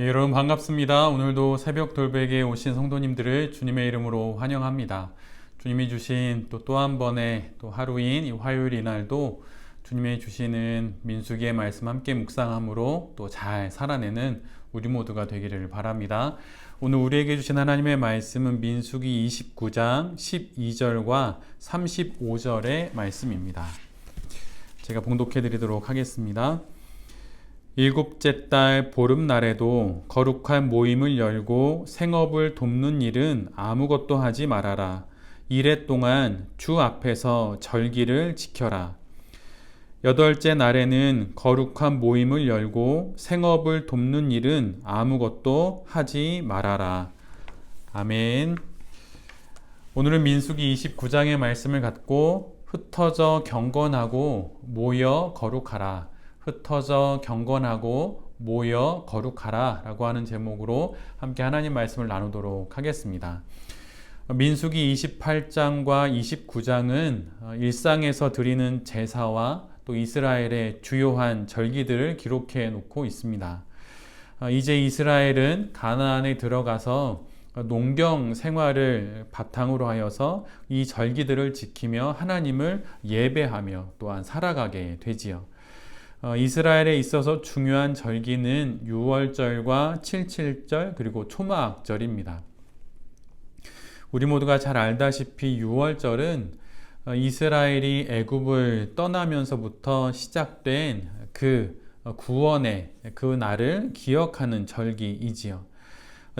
네, 여러분 반갑습니다. 오늘도 새벽 돌베개에 오신 성도님들을 주님의 이름으로 환영합니다. 주님이 주신 또 한 번의 또 하루인 이 화요일 이날도 주님이 주시는 민수기의 말씀 함께 묵상함으로 또 잘 살아내는 우리 모두가 되기를 바랍니다. 오늘 우리에게 주신 하나님의 말씀은 민수기 29장 12절과 35절의 말씀입니다. 제가 봉독해 드리도록 하겠습니다. 일곱째 달 보름날에도 거룩한 모임을 열고 생업을 돕는 일은 아무것도 하지 말아라. 이래 동안 주 앞에서 절기를 지켜라. 여덟째 날에는 거룩한 모임을 열고 생업을 돕는 일은 아무것도 하지 말아라. 아멘. 오늘은 민수기 29장의 말씀을 갖고 흩어져 경건하고 모여 거룩하라. 흩어져 경건하고 모여 거룩하라 라고 하는 제목으로 함께 하나님 말씀을 나누도록 하겠습니다. 민수기 28장과 29장은 일상에서 드리는 제사와 또 이스라엘의 주요한 절기들을 기록해 놓고 있습니다. 이제 이스라엘은 가나안에 들어가서 농경 생활을 바탕으로 하여서 이 절기들을 지키며 하나님을 예배하며 또한 살아가게 되지요. 이스라엘에 있어서 중요한 절기는 유월절과 칠칠절 그리고 초막절입니다. 우리 모두가 잘 알다시피 유월절은 이스라엘이 애굽을 떠나면서부터 시작된 그 구원의 그 날을 기억하는 절기이지요.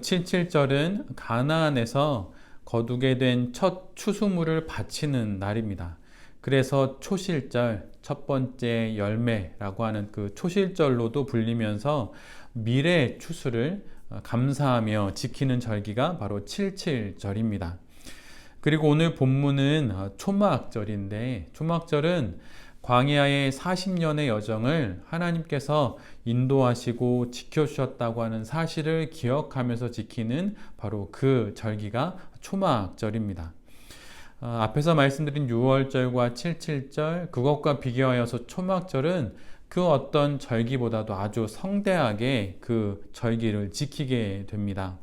칠칠절은 가나안에서 거두게 된 첫 추수물을 바치는 날입니다. 그래서 초실절, 첫 번째 열매라고 하는 그 초실절로도 불리면서 미래 추수를 감사하며 지키는 절기가 바로 칠칠절입니다. 그리고 오늘 본문은 초막절인데, 초막절은 광야의 40년의 여정을 하나님께서 인도하시고 지켜주셨다고 하는 사실을 기억하면서 지키는 바로 그 절기가 초막절입니다. 앞에서 말씀드린 6월절과 77절 그것과 비교하여서 초막절은 그 어떤 절기보다도 아주 성대하게 그 절기를 지키게 됩니다.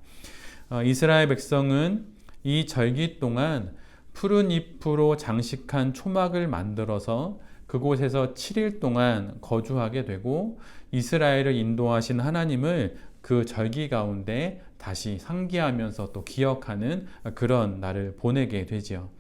이스라엘 백성은 이 절기 동안 푸른 잎으로 장식한 초막을 만들어서 그곳에서 7일 동안 거주하게 되고 이스라엘을 인도하신 하나님을 그 절기 가운데 다시 상기하면서 또 기억하는 그런 날을 보내게 되지요.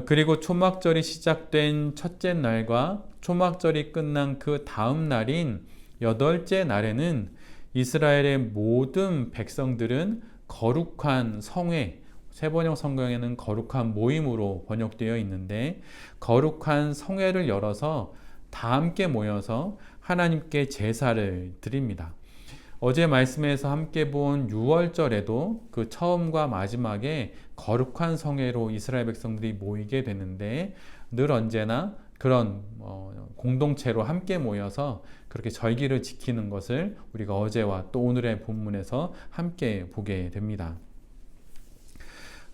그리고 초막절이 시작된 첫째 날과 초막절이 끝난 그 다음 날인 여덟째 날에는 이스라엘의 모든 백성들은 거룩한 성회, 세번역 성경에는 거룩한 모임으로 번역되어 있는데 거룩한 성회를 열어서 다 함께 모여서 하나님께 제사를 드립니다. 어제 말씀에서 함께 본 6월절에도 그 처음과 마지막에 거룩한 성회로 이스라엘 백성들이 모이게 되는데 늘 언제나 그런 공동체로 함께 모여서 그렇게 절기를 지키는 것을 우리가 어제와 또 오늘의 본문에서 함께 보게 됩니다.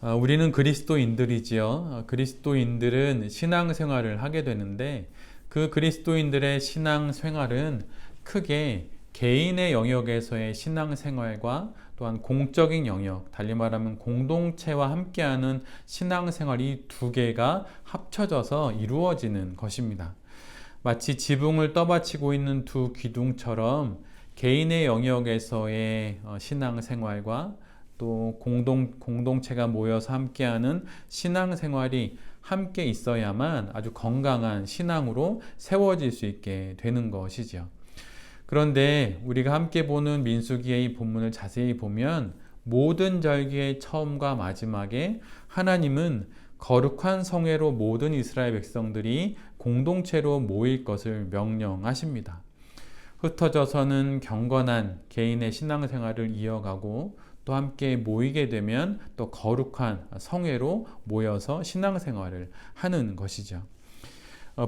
우리는 그리스도인들이지요. 그리스도인들은 신앙생활을 하게 되는데 그 그리스도인들의 신앙생활은 크게 개인의 영역에서의 신앙생활과 또한 공적인 영역, 달리 말하면 공동체와 함께하는 신앙생활 이 두 개가 합쳐져서 이루어지는 것입니다. 마치 지붕을 떠받치고 있는 두 기둥처럼 개인의 영역에서의 신앙생활과 또 공동체가 모여서 함께하는 신앙생활이 함께 있어야만 아주 건강한 신앙으로 세워질 수 있게 되는 것이지요. 그런데 우리가 함께 보는 민수기의 이 본문을 자세히 보면 모든 절기의 처음과 마지막에 하나님은 거룩한 성회로 모든 이스라엘 백성들이 공동체로 모일 것을 명령하십니다. 흩어져서는 경건한 개인의 신앙생활을 이어가고 또 함께 모이게 되면 또 거룩한 성회로 모여서 신앙생활을 하는 것이죠.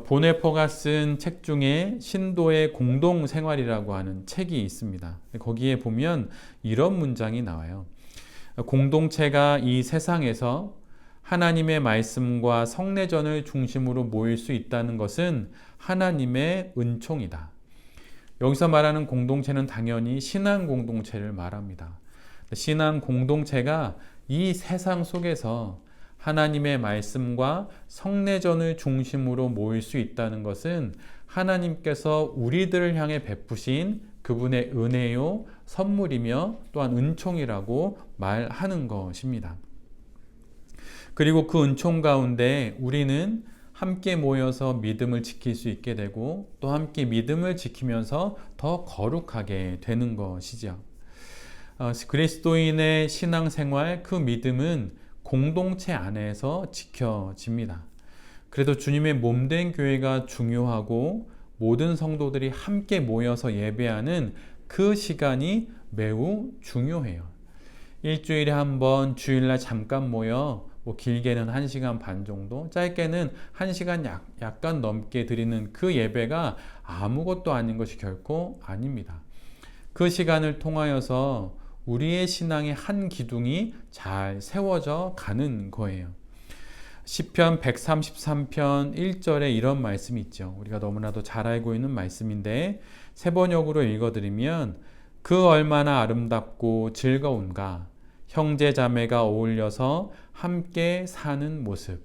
보네포가 쓴 책 중에 신도의 공동생활이라고 하는 책이 있습니다. 거기에 보면 이런 문장이 나와요. 공동체가 이 세상에서 하나님의 말씀과 성례전을 중심으로 모일 수 있다는 것은 하나님의 은총이다. 여기서 말하는 공동체는 당연히 신앙 공동체를 말합니다. 신앙 공동체가 이 세상 속에서 하나님의 말씀과 성례전을 중심으로 모일 수 있다는 것은 하나님께서 우리들을 향해 베푸신 그분의 은혜요, 선물이며 또한 은총이라고 말하는 것입니다. 그리고 그 은총 가운데 우리는 함께 모여서 믿음을 지킬 수 있게 되고 또 함께 믿음을 지키면서 더 거룩하게 되는 것이죠. 그리스도인의 신앙생활, 그 믿음은 공동체 안에서 지켜집니다. 그래도 주님의 몸된 교회가 중요하고 모든 성도들이 함께 모여서 예배하는 그 시간이 매우 중요해요. 일주일에 한 번 주일날 잠깐 모여 길게는 1시간 반 정도, 짧게는 1시간 약간 넘게 드리는 그 예배가 아무것도 아닌 것이 결코 아닙니다. 그 시간을 통하여서 우리의 신앙의 한 기둥이 잘 세워져 가는 거예요. 시편 133편 1절에 이런 말씀이 있죠. 우리가 너무나도 잘 알고 있는 말씀인데 세 번역으로 읽어드리면 그 얼마나 아름답고 즐거운가 형제 자매가 어울려서 함께 사는 모습.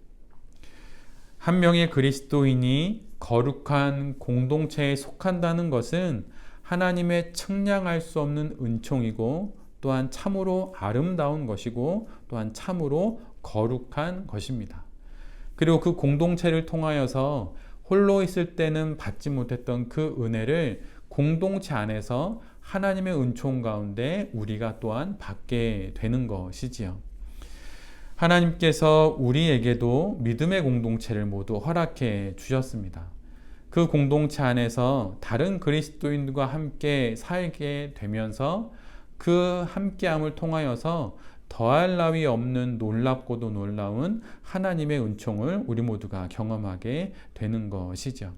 한 명의 그리스도인이 거룩한 공동체에 속한다는 것은 하나님의 측량할 수 없는 은총이고 또한 참으로 아름다운 것이고 또한 참으로 거룩한 것입니다. 그리고 그 공동체를 통하여서 홀로 있을 때는 받지 못했던 그 은혜를 공동체 안에서 하나님의 은총 가운데 우리가 또한 받게 되는 것이지요. 하나님께서 우리에게도 믿음의 공동체를 모두 허락해 주셨습니다. 그 공동체 안에서 다른 그리스도인들과 함께 살게 되면서 그 함께함을 통하여서 더할 나위 없는 놀랍고도 놀라운 하나님의 은총을 우리 모두가 경험하게 되는 것이죠.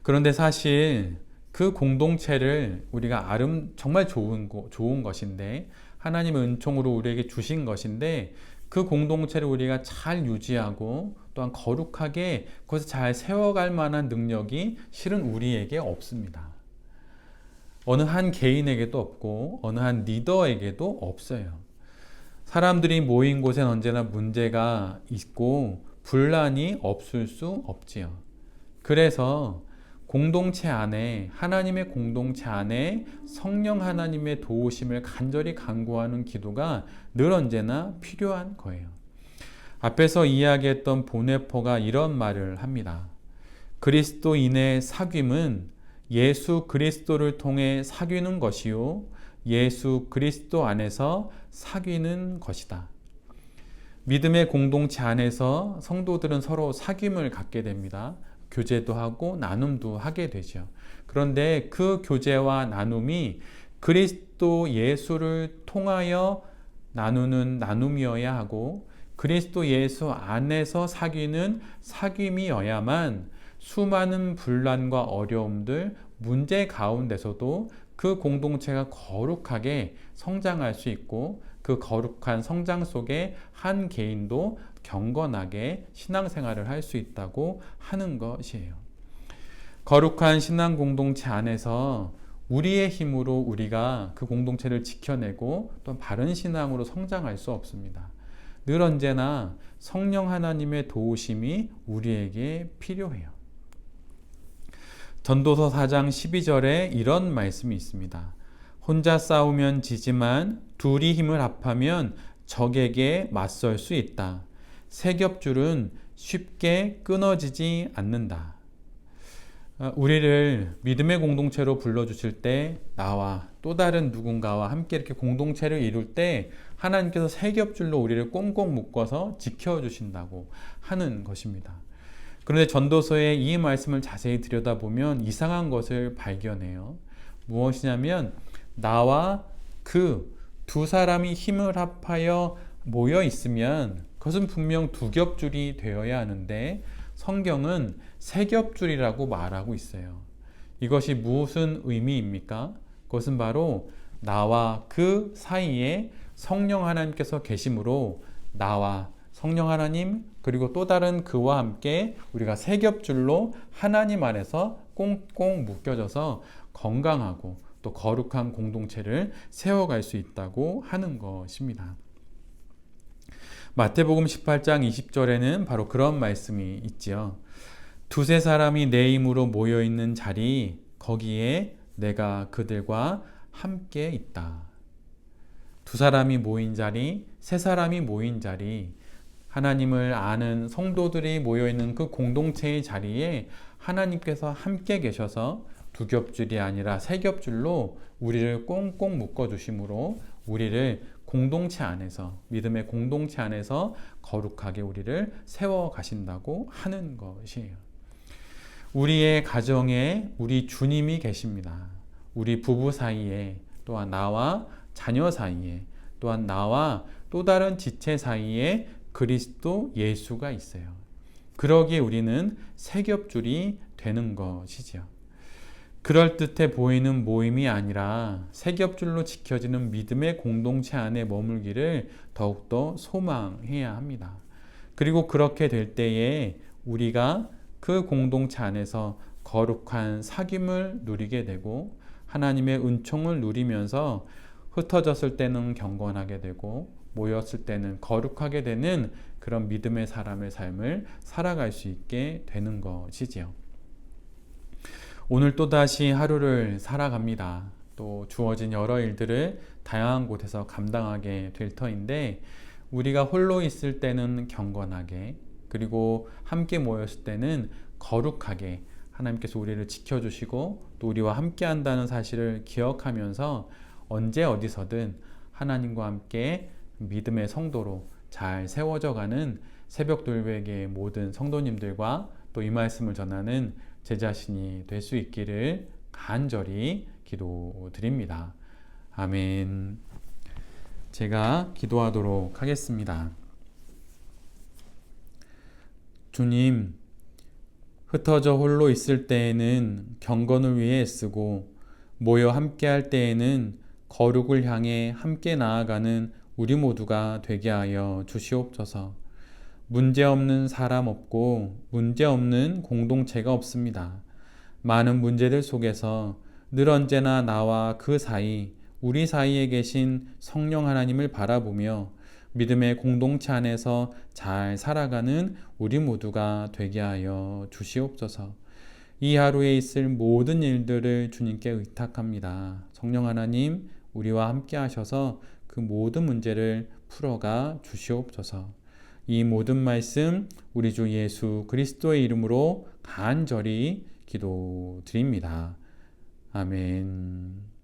그런데 사실 그 공동체를 우리가 정말 좋은 것인데 하나님의 은총으로 우리에게 주신 것인데 그 공동체를 우리가 잘 유지하고 또한 거룩하게 그것을 잘 세워갈 만한 능력이 실은 우리에게 없습니다. 어느 한 개인에게도 없고 어느 한 리더에게도 없어요. 사람들이 모인 곳엔 언제나 문제가 있고 분란이 없을 수 없지요. 그래서 공동체 안에 하나님의 공동체 안에 성령 하나님의 도우심을 간절히 간구하는 기도가 늘 언제나 필요한 거예요. 앞에서 이야기했던 보네포가 이런 말을 합니다. 그리스도인의 사귐은 예수 그리스도를 통해 사귀는 것이요 예수 그리스도 안에서 사귀는 것이다. 믿음의 공동체 안에서 성도들은 서로 사귐을 갖게 됩니다. 교제도 하고 나눔도 하게 되죠. 그런데 그 교제와 나눔이 그리스도 예수를 통하여 나누는 나눔이어야 하고 그리스도 예수 안에서 사귀는 사귐이어야만 수많은 분란과 어려움들, 문제 가운데서도 그 공동체가 거룩하게 성장할 수 있고 그 거룩한 성장 속에 한 개인도 경건하게 신앙생활을 할 수 있다고 하는 것이에요. 거룩한 신앙 공동체 안에서 우리의 힘으로 우리가 그 공동체를 지켜내고 또 바른 신앙으로 성장할 수 없습니다. 늘 언제나 성령 하나님의 도우심이 우리에게 필요해요. 전도서 4장 12절에 이런 말씀이 있습니다. 혼자 싸우면 지지만 둘이 힘을 합하면 적에게 맞설 수 있다. 세 겹줄은 쉽게 끊어지지 않는다. 우리를 믿음의 공동체로 불러주실 때 나와 또 다른 누군가와 함께 이렇게 공동체를 이룰 때 하나님께서 세 겹줄로 우리를 꽁꽁 묶어서 지켜주신다고 하는 것입니다. 그런데 전도서의 이 말씀을 자세히 들여다보면 이상한 것을 발견해요. 무엇이냐면 나와 그 두 사람이 힘을 합하여 모여 있으면 그것은 분명 두 겹줄이 되어야 하는데 성경은 세 겹줄이라고 말하고 있어요. 이것이 무슨 의미입니까? 그것은 바로 나와 그 사이에 성령 하나님께서 계심으로 나와 성령 하나님 그리고 또 다른 그와 함께 우리가 세 겹줄로 하나님 안에서 꽁꽁 묶여져서 건강하고 또 거룩한 공동체를 세워갈 수 있다고 하는 것입니다. 마태복음 18장 20절에는 바로 그런 말씀이 있지요. 두세 사람이 내 이름으로 모여있는 자리, 거기에 내가 그들과 함께 있다. 두 사람이 모인 자리, 세 사람이 모인 자리, 하나님을 아는 성도들이 모여있는 그 공동체의 자리에 하나님께서 함께 계셔서 두 겹줄이 아니라 세 겹줄로 우리를 꽁꽁 묶어주심으로 우리를 공동체 안에서, 믿음의 공동체 안에서 거룩하게 우리를 세워가신다고 하는 것이에요. 우리의 가정에 우리 주님이 계십니다. 우리 부부 사이에, 또한 나와 자녀 사이에, 또한 나와 또 다른 지체 사이에 그리스도 예수가 있어요. 그러기에 우리는 세 겹줄이 되는 것이지요. 그럴듯해 보이는 모임이 아니라 세 겹줄로 지켜지는 믿음의 공동체 안에 머물기를 더욱더 소망해야 합니다. 그리고 그렇게 될 때에 우리가 그 공동체 안에서 거룩한 사귐을 누리게 되고 하나님의 은총을 누리면서 흩어졌을 때는 경건하게 되고 모였을 때는 거룩하게 되는 그런 믿음의 사람의 삶을 살아갈 수 있게 되는 것이지요. 오늘 또다시 하루를 살아갑니다. 또 주어진 여러 일들을 다양한 곳에서 감당하게 될 터인데 우리가 홀로 있을 때는 경건하게, 그리고 함께 모였을 때는 거룩하게 하나님께서 우리를 지켜주시고 또 우리와 함께 한다는 사실을 기억하면서 언제 어디서든 하나님과 함께 믿음의 성도로 잘 세워져 가는 새벽돌베개의 모든 성도님들과 또 이 말씀을 전하는 제 자신이 될 수 있기를 간절히 기도드립니다. 아멘. 제가 기도하도록 하겠습니다. 주님, 흩어져 홀로 있을 때에는 경건을 위해 애쓰고 모여 함께 할 때에는 거룩을 향해 함께 나아가는 우리 모두가 되게 하여 주시옵소서. 문제없는 사람 없고 문제없는 공동체가 없습니다. 많은 문제들 속에서 늘 언제나 나와 그 사이, 우리 사이에 계신 성령 하나님을 바라보며 믿음의 공동체 안에서 잘 살아가는 우리 모두가 되게 하여 주시옵소서. 이 하루에 있을 모든 일들을 주님께 의탁합니다. 성령 하나님, 우리와 함께 하셔서 그 모든 문제를 풀어가 주시옵소서. 이 모든 말씀 우리 주 예수 그리스도의 이름으로 간절히 기도드립니다. 아멘.